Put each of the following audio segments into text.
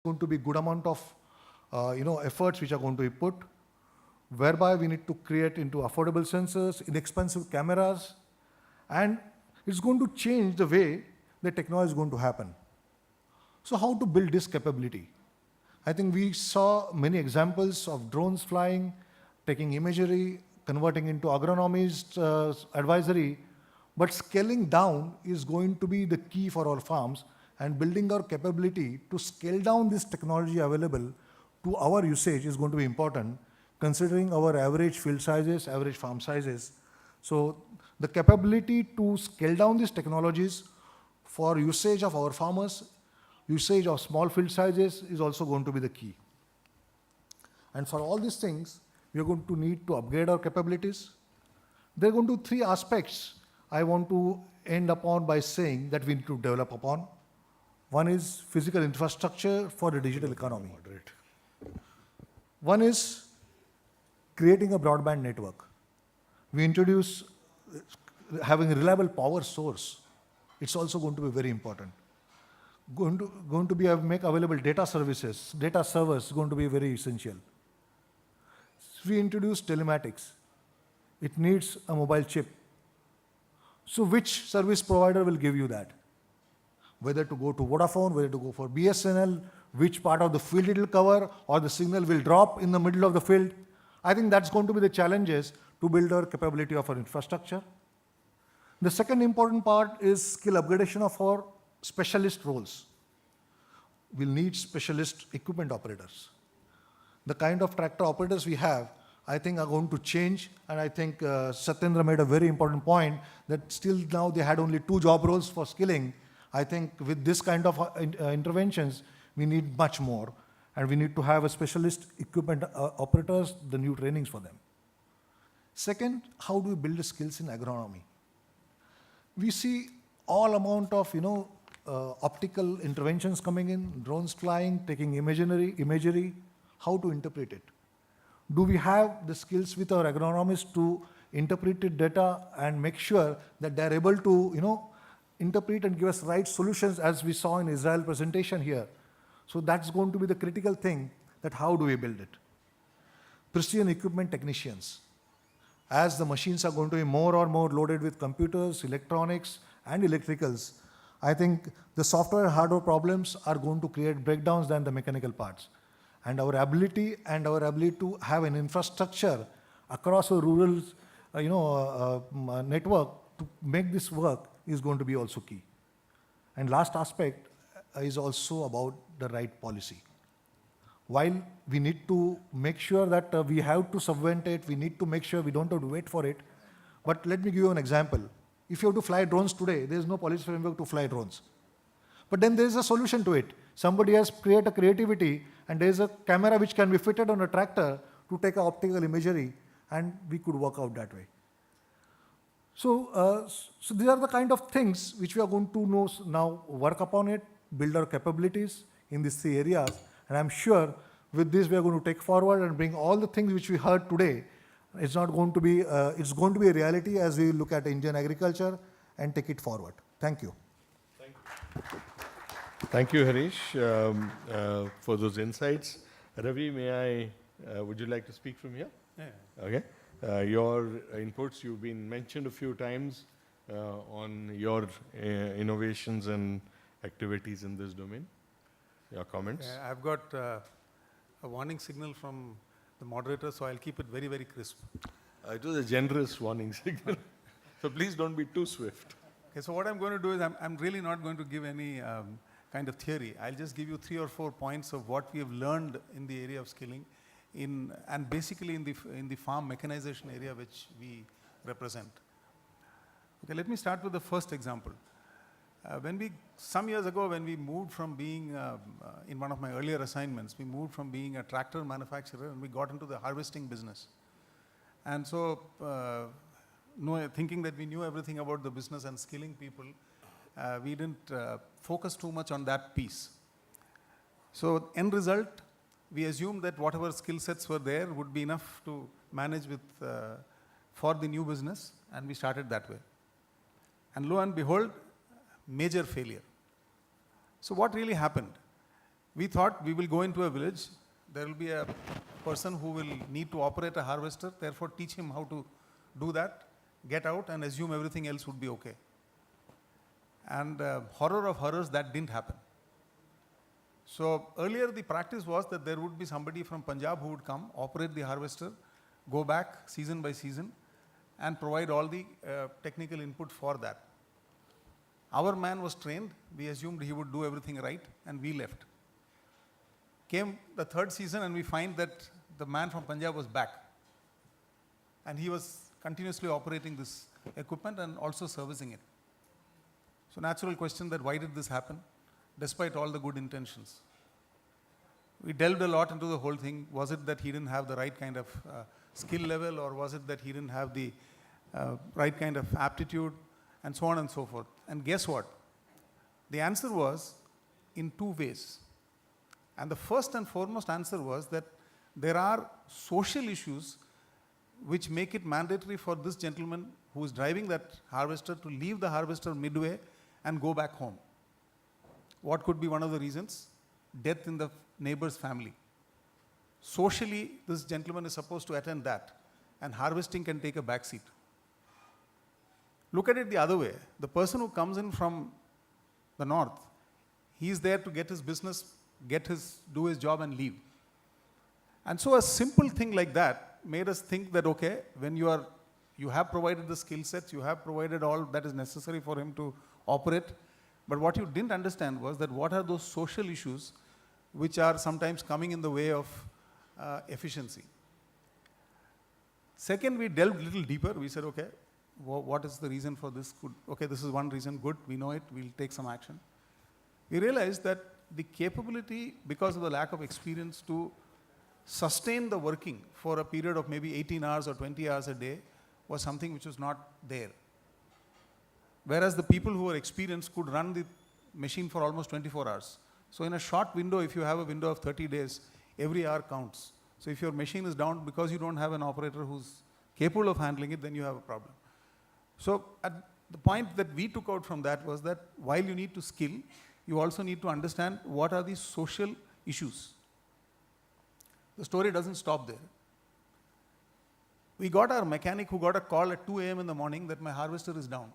going to be good amount of efforts which are going to be put, whereby we need to create into affordable sensors, inexpensive cameras, and it's going to change the way the technology is going to happen. So how to build this capability? I think we saw many examples of drones flying, taking imagery, converting into agronomist advisory, but scaling down is going to be the key for our farms, and building our capability to scale down this technology available to our usage is going to be important, considering our average field sizes, average farm sizes. So the capability to scale down these technologies for usage of our farmers, usage of small field sizes is also going to be the key. And for all these things, we are going to need to upgrade our capabilities. There are going to be three aspects I want to end upon by saying that we need to develop upon. One is physical infrastructure for the digital economy. One is creating a broadband network. We introduce having a reliable power source. It's also going to be very important. Going to be make available data services, data servers going to be very essential. We introduce telematics. It needs a mobile chip. So which service provider will give you that? Whether to go to Vodafone, whether to go for BSNL, which part of the field it will cover, or the signal will drop in the middle of the field. I think that's going to be the challenges to build our capability of our infrastructure. The second important part is skill upgradation of our specialist roles. We'll need specialist equipment operators. The kind of tractor operators we have, I think, are going to change, and I think Satyendra made a very important point that still now they had only 2 job roles for skilling. I think with this kind of interventions, we need much more, and we need to have a specialist equipment operators, the new trainings for them. Second, how do we build the skills in agronomy? We see all amount of optical interventions coming in, drones flying, taking imagery, how to interpret it. Do we have the skills with our agronomists to interpret the data and make sure that they're able to interpret and give us right solutions, as we saw in Israel presentation here. So that's going to be the critical thing, that how do we build it. Precision equipment technicians. As the machines are going to be more and more loaded with computers, electronics, and electricals, I think the software and hardware problems are going to create breakdowns than the mechanical parts. And our ability to have an infrastructure across a rural network to make this work is going to be also key. And last aspect is also about the right policy. While we need to make sure that we have to subvent it, we need to make sure we don't have to wait for it. But let me give you an example. If you have to fly drones today, there is no policy framework to fly drones. But then there is a solution to it. Somebody has created a creativity, and there is a camera which can be fitted on a tractor to take an optical imagery, and we could work out that way. So these are the kind of things which we are going to now work upon it, build our capabilities in these 3 areas. And I'm sure with this we are going to take forward and bring all the things which we heard today. It's going to be a reality as we look at Indian agriculture and take it forward. Thank you. Thank you. Thank you, Harish, for those insights. Ravi, would you like to speak from here? Yeah. Okay. Your inputs, you've been mentioned a few times on your innovations and activities in this domain. Your comments? Yeah, I've got a warning signal from the moderator, so I'll keep it very, very crisp. It was a generous warning signal. So please don't be too swift. Okay, so what I'm going to do is I'm really not going to give any kind of theory. I'll just give you 3 or 4 points of what we have learned in the area of skilling, and basically in the farm mechanization area which we represent. Okay, let me start with the first example. Some years ago, when we moved from being, in one of my earlier assignments, we moved from being a tractor manufacturer and we got into the harvesting business. And so, thinking that we knew everything about the business and skilling people, we didn't focus too much on that piece. So, end result, we assumed that whatever skill sets were there would be enough to manage with for the new business, and we started that way. And lo and behold, major failure. So what really happened? We thought we will go into a village, there will be a person who will need to operate a harvester, therefore teach him how to do that, get out and assume everything else would be okay. And horror of horrors, that didn't happen. So earlier the practice was that there would be somebody from Punjab who would come, operate the harvester, go back season by season and provide all the technical input for that. Our man was trained, we assumed he would do everything right and we left. Came the third season and we find that the man from Punjab was back. And he was continuously operating this equipment and also servicing it. So natural question that why did this happen, despite all the good intentions? We delved a lot into the whole thing. Was it that he didn't have the right kind of skill level, or was it that he didn't have the right kind of aptitude, and so on and so forth? And guess what? The answer was in two ways. And the first and foremost answer was that there are social issues which make it mandatory for this gentleman who is driving that harvester to leave the harvester midway and go back home. What could be one of the reasons? Death in the neighbor's family. Socially, this gentleman is supposed to attend that, and harvesting can take a back seat. Look at it the other way. The person who comes in from the north, he is there to get his business, do his job and leave. And so a simple thing like that made us think that, okay, when you have provided the skill sets, you have provided all that is necessary for him to operate, but what you didn't understand was that what are those social issues which are sometimes coming in the way of efficiency. Second, we delved a little deeper. We said, okay, what is the reason for this? Okay, this is one reason, good, we know it, we'll take some action. We realized that the capability, because of the lack of experience, to sustain the working for a period of maybe 18 hours or 20 hours a day was something which was not there. Whereas the people who were experienced could run the machine for almost 24 hours. So in a short window, if you have a window of 30 days, every hour counts. So if your machine is down because you don't have an operator who's capable of handling it, then you have a problem. So at the point that we took out from that was that while you need to skill, you also need to understand what are the social issues. The story doesn't stop there. We got our mechanic who got a call at 2 a.m. in the morning that my harvester is down.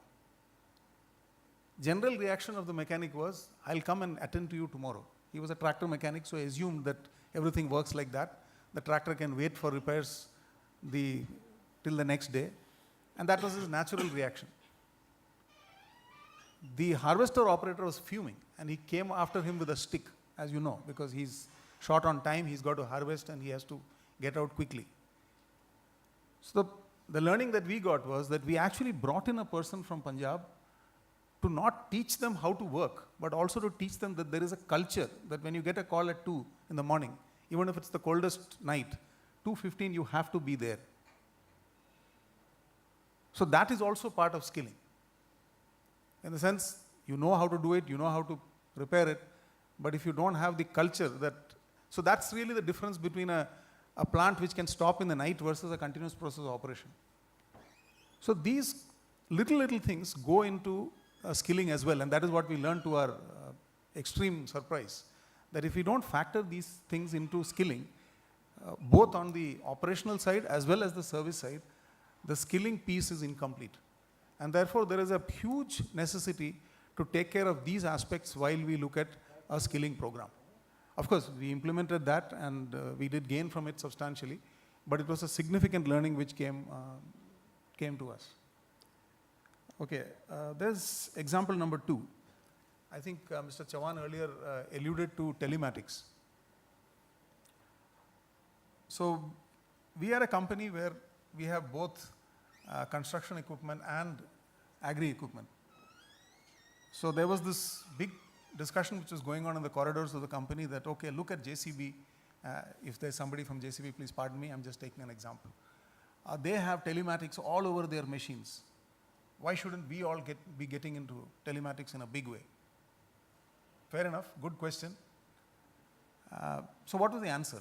General reaction of the mechanic was, I'll come and attend to you tomorrow. He was a tractor mechanic, so I assumed that everything works like that. The tractor can wait for repairs till the next day. And that was his natural reaction. The harvester operator was fuming, and he came after him with a stick, as you know, because he's short on time, he's got to harvest and he has to get out quickly. So the learning that we got was that we actually brought in a person from Punjab to not teach them how to work, but also to teach them that there is a culture that when you get a call at 2 in the morning, even if it's the coldest night, 2:15 you have to be there. So that is also part of skilling. In the sense, you know how to do it, you know how to repair it, but if you don't have the culture so that's really the difference between a plant which can stop in the night versus a continuous process operation. So these little things go into skilling as well, and that is what we learned to our extreme surprise, that if we don't factor these things into skilling, both on the operational side as well as the service side, the skilling piece is incomplete. And therefore, there is a huge necessity to take care of these aspects while we look at a skilling program. Of course, we implemented that and we did gain from it substantially, but it was a significant learning which came to us. Okay, there's example number 2. I think Mr. Chavan earlier alluded to telematics. So we are a company where we have both construction equipment and agri equipment. So there was this big discussion which was going on in the corridors of the company that, okay, look at JCB. If there's somebody from JCB, please pardon me, I'm just taking an example. They have telematics all over their machines. Why shouldn't we all be getting into telematics in a big way? Fair enough, good question. So what was the answer?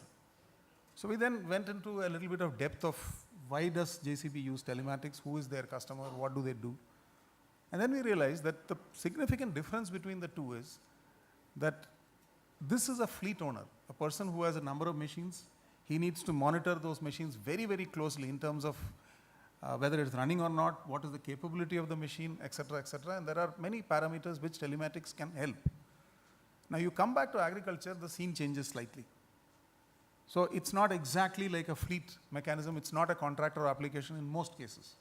So we then went into a little bit of depth of why does JCB use telematics, who is their customer, what do they do? And then we realized that the significant difference between the two is that This is a fleet owner, a person who has a number of machines. He needs to monitor those machines very, very closely in terms of whether it's running or not, what is the capability of the machine, etc., etc. And there are many parameters which telematics can help. Now you come back to agriculture, the scene changes slightly. So it's not exactly like a fleet mechanism, it's not a contractor application in most cases.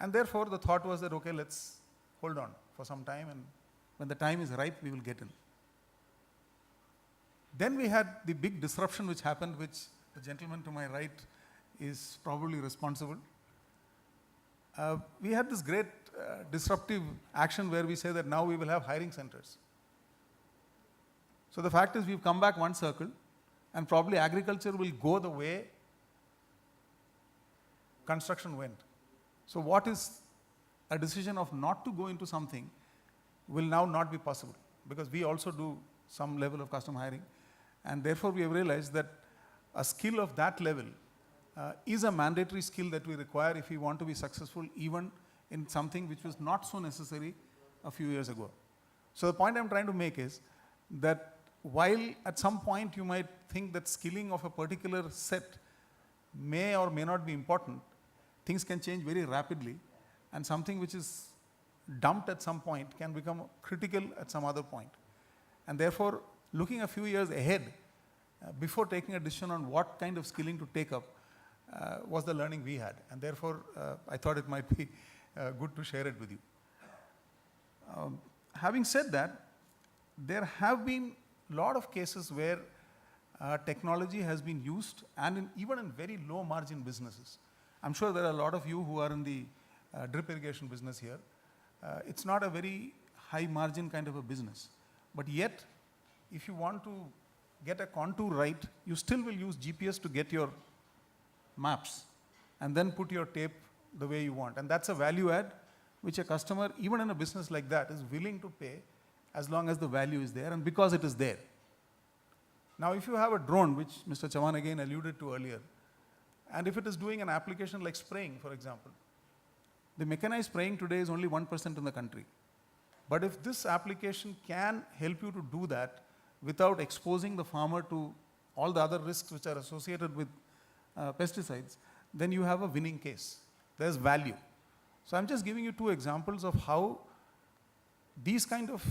And therefore the thought was that, okay, let's hold on for some time, and when the time is ripe, we will get in. Then we had the big disruption which happened, which the gentleman to my right is probably responsible. We had this great disruptive action where we say that now we will have hiring centers. So the fact is we've come back one circle, and probably agriculture will go the way construction went. So what is a decision of not to go into something will now not be possible, because we also do some level of custom hiring, and therefore we have realized that a skill of that level is a mandatory skill that we require if we want to be successful even in something which was not so necessary a few years ago. So the point I'm trying to make is that while at some point you might think that skilling of a particular set may or may not be important, things can change very rapidly, and something which is dumped at some point can become critical at some other point. And therefore, looking a few years ahead, before taking a decision on what kind of skilling to take up, was the learning we had. And therefore, I thought it might be good to share it with you. Having said that, there have been a lot of cases where technology has been used, and even in very low margin businesses. I'm sure there are a lot of you who are in the drip irrigation business here. It's not a very high margin kind of a business. But yet, if you want to get a contour right, you still will use GPS to get your maps and then put your tape the way you want. And that's a value add which a customer, even in a business like that, is willing to pay as long as the value is there and because it is there. Now, if you have a drone, which Mr. Chavan again alluded to earlier, and if it is doing an application like spraying, for example, the mechanized spraying today is only 1% in the country. But if this application can help you to do that without exposing the farmer to all the other risks which are associated with pesticides, then you have a winning case. There's value. So I'm just giving you two examples of how these kind of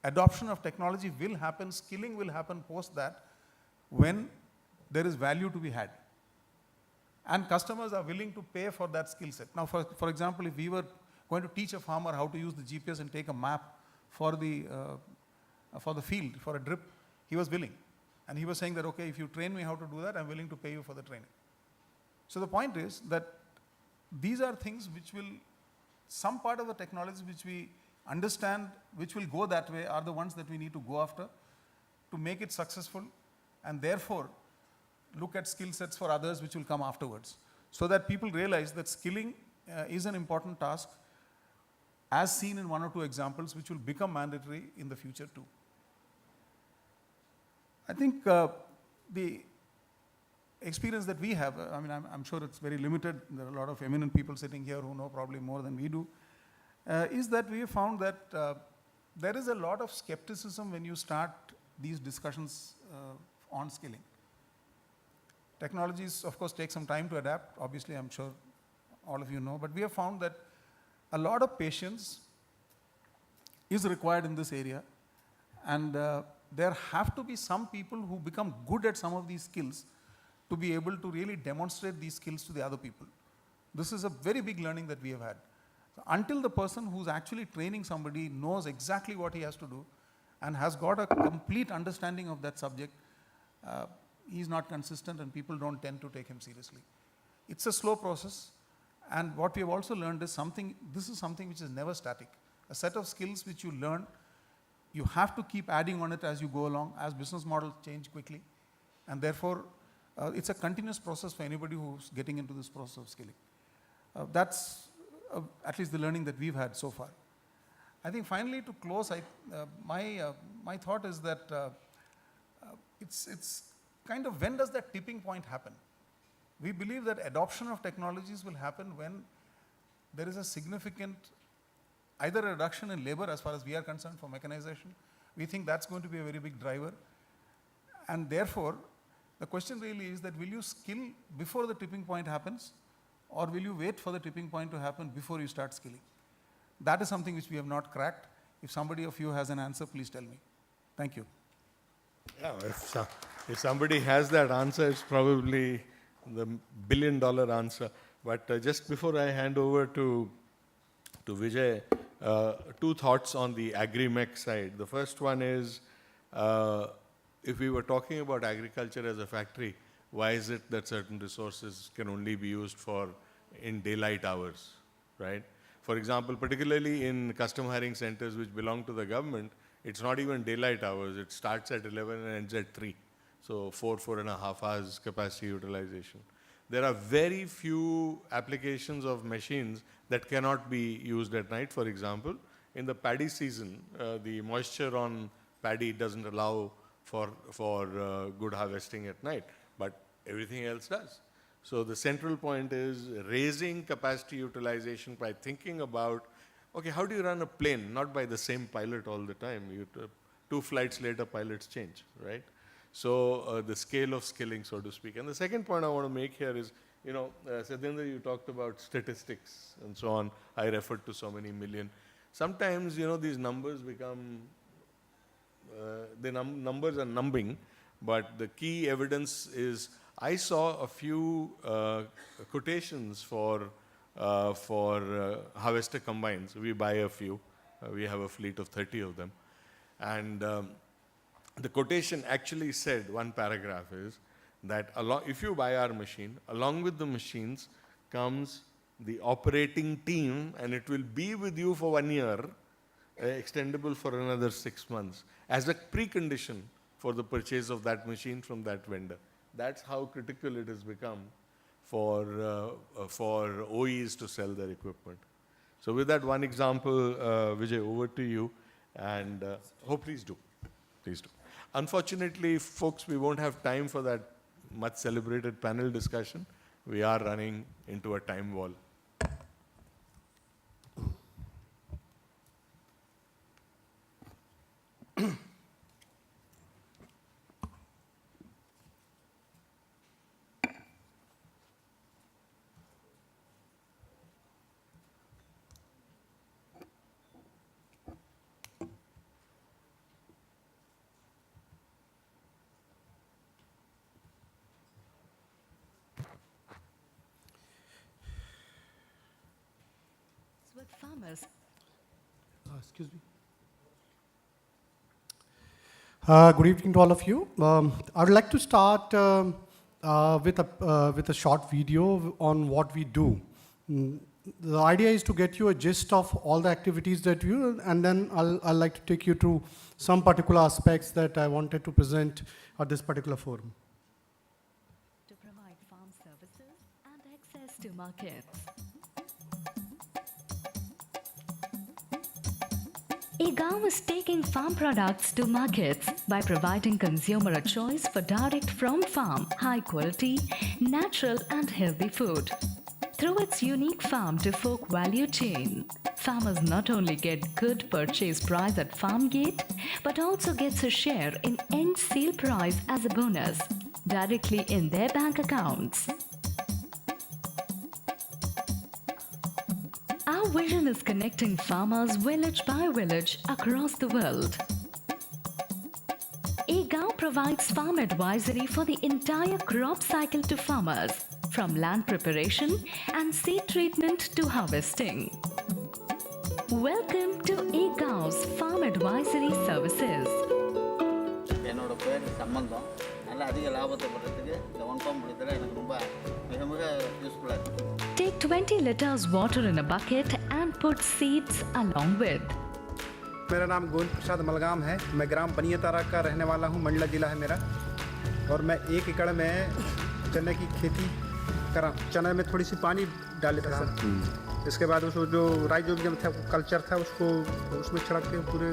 adoption of technology will happen, skilling will happen post that, when there is value to be had. And customers are willing to pay for that skill set. Now, for example, if we were going to teach a farmer how to use the GPS and take a map for the field, for a drip, he was willing. And he was saying that, okay, if you train me how to do that, I'm willing to pay you for the training. So the point is that these are things which will, some part of the technology which we understand, which will go that way, are the ones that we need to go after to make it successful, and therefore look at skill sets for others which will come afterwards, so that people realize that skilling is an important task, as seen in one or two examples, which will become mandatory in the future too. I think the experience that we have, I mean, I'm sure it's very limited, there are a lot of eminent people sitting here who know probably more than we do, is that we have found that there is a lot of skepticism when you start these discussions on skilling. Technologies, of course, take some time to adapt, obviously, I'm sure all of you know, but we have found that a lot of patience is required in this area, and there have to be some people who become good at some of these skills to be able to really demonstrate these skills to the other people. This is a very big learning that we have had. So until the person who's actually training somebody knows exactly what he has to do and has got a complete understanding of that subject, he's not consistent and people don't tend to take him seriously. It's a slow process, and what we have also learned is this is something which is never static. A set of skills which you learn, you have to keep adding on it as you go along, as business models change quickly, and therefore it's a continuous process for anybody who's getting into this process of skilling. That's at least the learning that we've had so far. I think finally, to close, my thought is that it's kind of, when does that tipping point happen? We believe that adoption of technologies will happen when there is a significant either a reduction in labor as far as we are concerned for mechanization, We think that's going to be a very big driver. And therefore, the question really is that will you skill before the tipping point happens, or will you wait for the tipping point to happen before you start skilling? That is something which we have not cracked. If somebody of you has an answer, please tell me. Thank you. Yeah, if somebody has that answer, it's probably the billion-dollar answer. But just before I hand over to Vijay, two thoughts on the agri-mech side. The first one is, if we were talking about agriculture as a factory, why is it that certain resources can only be used in daylight hours, right? For example, particularly in custom hiring centers which belong to the government, it's not even daylight hours. It starts at 11 and ends at 3. So 4.5 hours capacity utilization. There are very few applications of machines that cannot be used at night. For example, in the paddy season, the moisture on paddy doesn't allow for good harvesting at night, but everything else does. So the central point is raising capacity utilization by thinking about, okay, how do you run a plane? Not by the same pilot all the time. 2 flights later, pilots change, right? So the scale of skilling, so to speak. And the second point I want to make here is, Satyendra, you talked about statistics and so on. I referred to so many million. Sometimes, these numbers become, numbers are numbing, but the key evidence is, I saw a few quotations for harvester combines. We buy a few. We have a fleet of 30 of them. And the quotation actually said, one paragraph is, that if you buy our machine, along with the machines comes the operating team, and it will be with you for 1 year, extendable for another 6 months, as a precondition for the purchase of that machine from that vendor. That's how critical it has become for OEs to sell their equipment. So with that one example, Vijay, over to you. And please do. Please do. Unfortunately, folks, we won't have time for that much celebrated panel discussion. We are running into a time wall. With farmers. Excuse me. Good evening to all of you. I would like to start with a short video on what we do. The idea is to get you a gist of all the activities that we do, and then I'll like to take you to some particular aspects that I wanted to present at this particular forum. To provide farm services and access to markets. eGov is taking farm products to markets by providing consumer a choice for direct from farm, high quality, natural and healthy food. Through its unique farm to fork value chain, farmers not only get good purchase price at farm gate, but also gets a share in end sale price as a bonus directly in their bank accounts. Our vision is connecting farmers village by village across the world. eGov provides farm advisory for the entire crop cycle to farmers, from land preparation and seed treatment to harvesting. Welcome to eGov's Farm Advisory Services. என்னோட பேர் சம்பந்தம். நல்ல அதிக லாபத்தை பண்றதுக்கு இந்த one form புடித்தல எனக்கு ரொம்ப மிக யூஸ்ஃபுல்லா இருக்கு. Take 20 liters water in a bucket and put seeds along with. मेरा नाम गोविंद प्रसाद मलगाम है। मैं ग्राम पनियतारा का रहने वाला हूँ। मंडला जिला है मेरा, और मैं 1 एकड़ में चने की खेती करा। चने में थोड़ी सी पानी डाले था सर। इसके बाद उसको जो राइजोबियम था, कल्चर था, उसको उसमें छिड़क के पूरे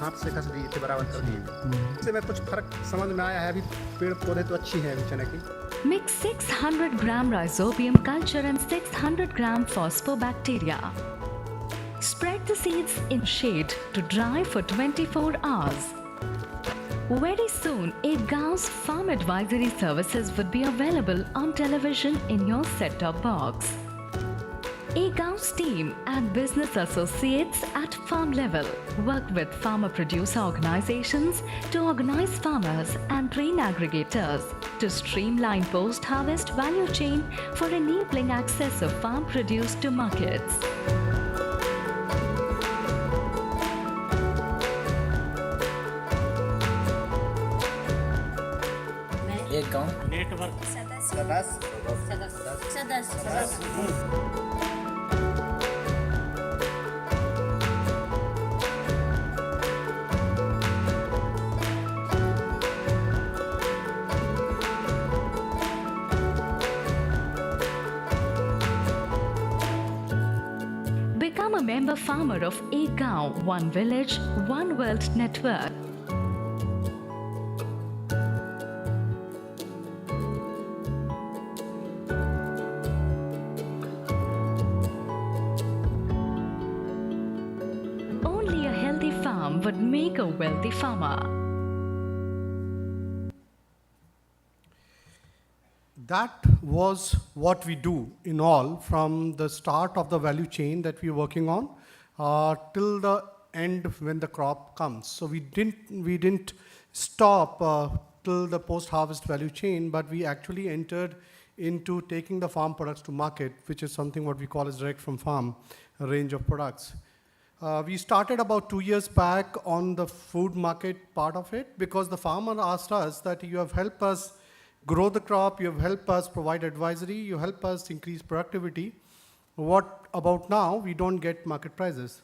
हाथ से घस दिए थे, बराबर कर दिए। इससे मैं कुछ फर्क समझ में आया है। अभी पेड़ पौधे तो अच्छी हैं अभी चने की। Mix 600 gram rhizobium culture and 600 gram phosphobacteria. Spread the seeds in shade to dry for 24 hours. Very soon, eGao's farm advisory services would be available on television in your set-top box. eGao's team and business associates at farm level work with farmer producer organizations to organize farmers and grain aggregators to streamline post-harvest value chain for enabling access of farm produce to markets. एक गाँव network Become a member farmer of eGao, One Village, One World Network. Only a healthy farm would make a wealthy farmer. That was what we do in all from the start of the value chain that we're working on till the end when the crop comes. So we didn't stop till the post-harvest value chain, but we actually entered into taking the farm products to market, which is something what we call as direct from farm, a range of products. We started about 2 years back on the food market part of it because the farmer asked us that you have helped us grow the crop, you have helped us provide advisory, you help us increase productivity. What about now? We don't get market prices.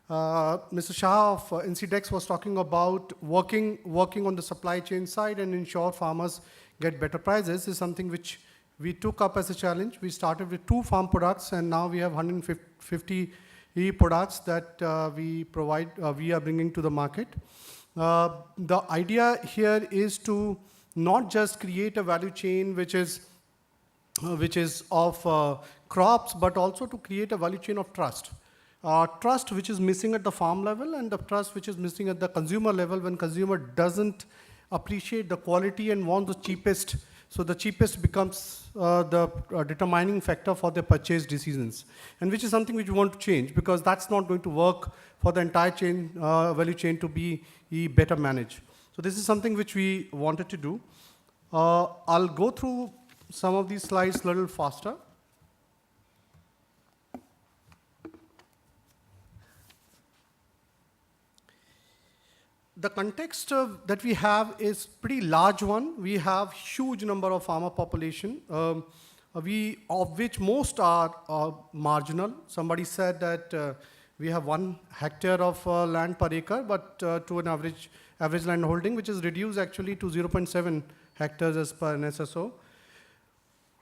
Mr. Shah of NCDEX was talking about working on the supply chain side and ensure farmers get better prices is something which we took up as a challenge. We started with 2 farm products and now we have 150 products that we are bringing to the market. The idea here is to not just create a value chain which is of crops, but also to create a value chain of trust. Trust which is missing at the farm level and the trust which is missing at the consumer level when consumer doesn't appreciate the quality and want the cheapest. So the cheapest becomes the determining factor for their purchase decisions, and which is something which we want to change because that's not going to work for the entire chain, value chain to be better managed. So this is something which we wanted to do. I'll go through some of these slides a little faster. The context that we have is pretty large one. We have huge number of farmer population, of which most are marginal. Somebody said that we have 1 hectare of land per acre, but to an average land holding, which is reduced actually to 0.7 hectares as per NSSO,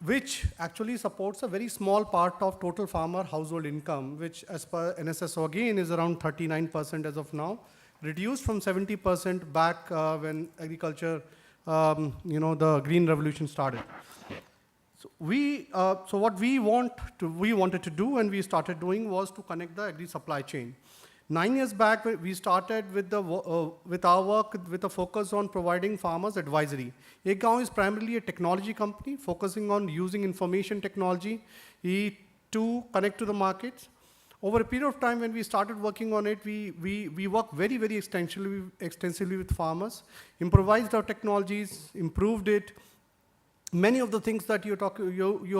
which actually supports a very small part of total farmer household income, which as per NSSO again is around 39% as of now, reduced from 70% back when agriculture, the green revolution started. So what we wanted to do and we started doing was to connect the agri supply chain. 9 years back, we started with our work with a focus on providing farmers advisory. eGao is primarily a technology company focusing on using information technology to connect to the markets. Over a period of time when we started working on it, we worked very, very extensively with farmers, improvised our technologies, improved it. Many of the things that you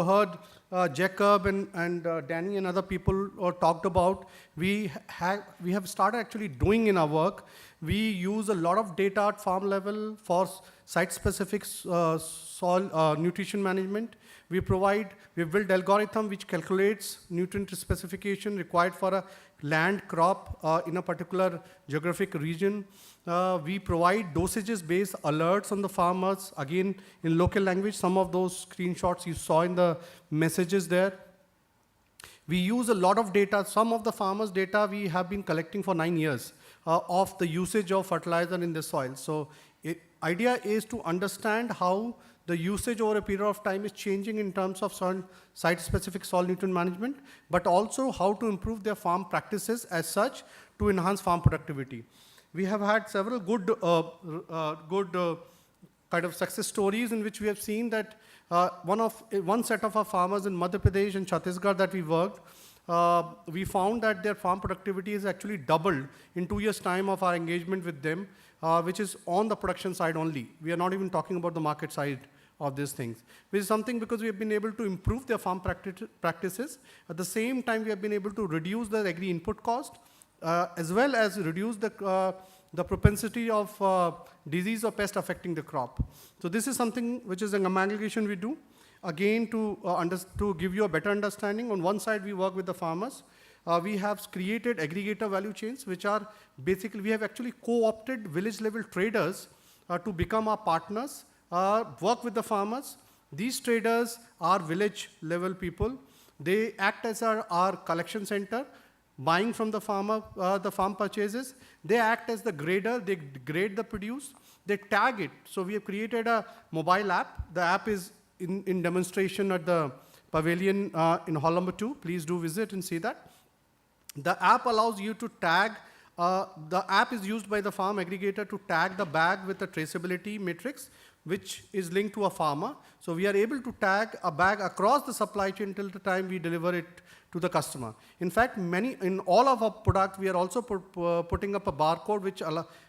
heard Jacob and Danny and other people talked about, we have started actually doing in our work. We use a lot of data at farm level for site-specific soil nutrition management. We built algorithm which calculates nutrient specification required for a land crop in a particular geographic region. We provide dosages-based alerts on the farmers, again in local language. Some of those screenshots you saw in the messages there. We use a lot of data. Some of the farmers' data we have been collecting for 9 years of the usage of fertilizer in the soil. So idea is to understand how the usage over a period of time is changing in terms of site-specific soil nutrient management, but also how to improve their farm practices as such to enhance farm productivity. we have had several good kind of success stories in which we have seen that one set of our farmers in Madhya Pradesh and Chhattisgarh that we worked, we found that their farm productivity is actually doubled in 2 years' time of our engagement with them, which is on the production side only. We are not even talking about the market side of these things, which is something because we have been able to improve their farm practices. At the same time, we have been able to reduce the agri input cost, as well as reduce the propensity of disease or pest affecting the crop. So this is something which is an amalgamation we do. Again, to give you a better understanding, on one side we work with the farmers. We have created aggregator value chains, which are basically, we have actually co-opted village level traders to become our partners, work with the farmers. These traders are village level people. They act as our collection center, buying from the farmer, the farm purchases. They act as the grader, they grade the produce, they tag it. So we have created a mobile app. The app is in demonstration at the pavilion in hall number 2. Please do visit and see that. The app allows you to tag, the app is used by the farm aggregator to tag the bag with a traceability matrix, which is linked to a farmer. So we are able to tag a bag across the supply chain till the time we deliver it to the customer. In fact, in all of our products, we are also putting up a barcode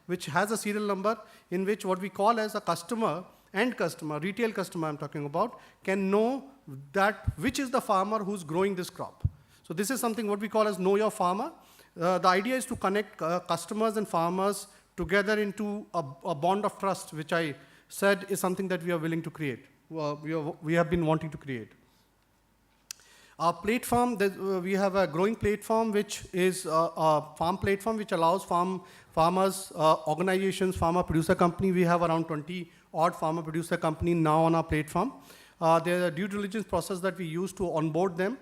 which has a serial number in which what we call as a customer, end customer, retail customer I'm talking about, can know that which is the farmer who's growing this crop. So this is something what we call as know your farmer. The idea is to connect customers and farmers together into a bond of trust, which I said is something that we are willing to create. We have been wanting to create. Our platform, we have a growing platform, which is a farm platform, which allows farmers, organizations, farmer producer company. We have around 20 odd farmer producer company now on our platform. There's a due diligence process that we use to onboard them.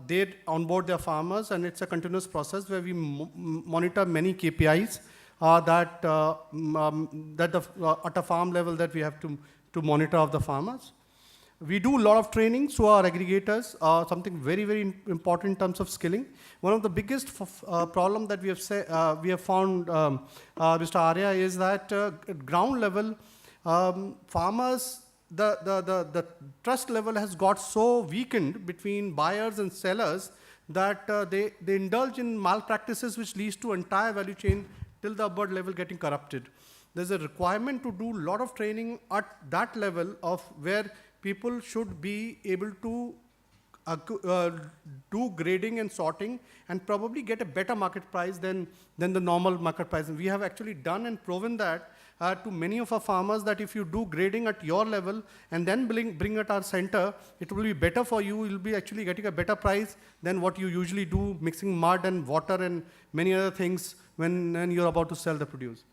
They onboard their farmers, and it's a continuous process where we monitor many KPIs at a farm level that we have to monitor of the farmers. We do a lot of trainings to our aggregators, something very, very important in terms of skilling. One of the biggest problem that we have found, Mr. Arya, is that at ground level, farmers, the trust level has got so weakened between buyers and sellers that they indulge in malpractices, which leads to entire value chain till the upward level getting corrupted. There's a requirement to do a lot of training at that level of where people should be able to do grading and sorting and probably get a better market price than the normal market price. And we have actually done and proven that to many of our farmers, that if you do grading at your level and then bring at our center, it will be better for you. You'll be actually getting a better price than what you usually do, mixing mud and water and many other things when you're about to sell the produce.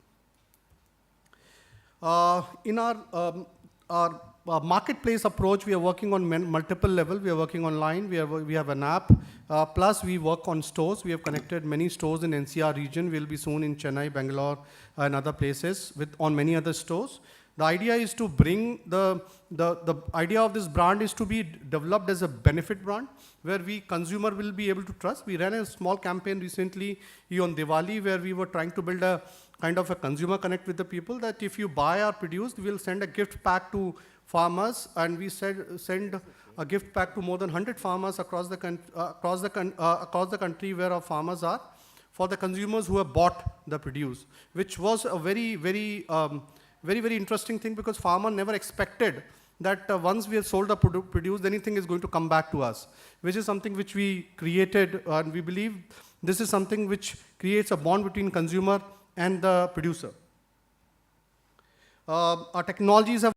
In our marketplace approach, we are working on multiple levels. We are working online. We have an app. Plus, we work on stores. We have connected many stores in NCR region. We'll be soon in Chennai, Bangalore, and other places on many other stores. The idea is to bring the idea of this brand is to be developed as a benefit brand, where consumer will be able to trust. We ran a small campaign recently on Diwali, where we were trying to build a kind of a consumer connect with the people, that if you buy our produce, we'll send a gift pack to farmers, and we send a gift pack to more than 100 farmers across the country where our farmers are, for the consumers who have bought the produce, which was a very, very interesting thing, because farmer never expected that once we have sold the produce, anything is going to come back to us, which is something which we created, and we believe this is something which creates a bond between consumer and the producer. Our technologies have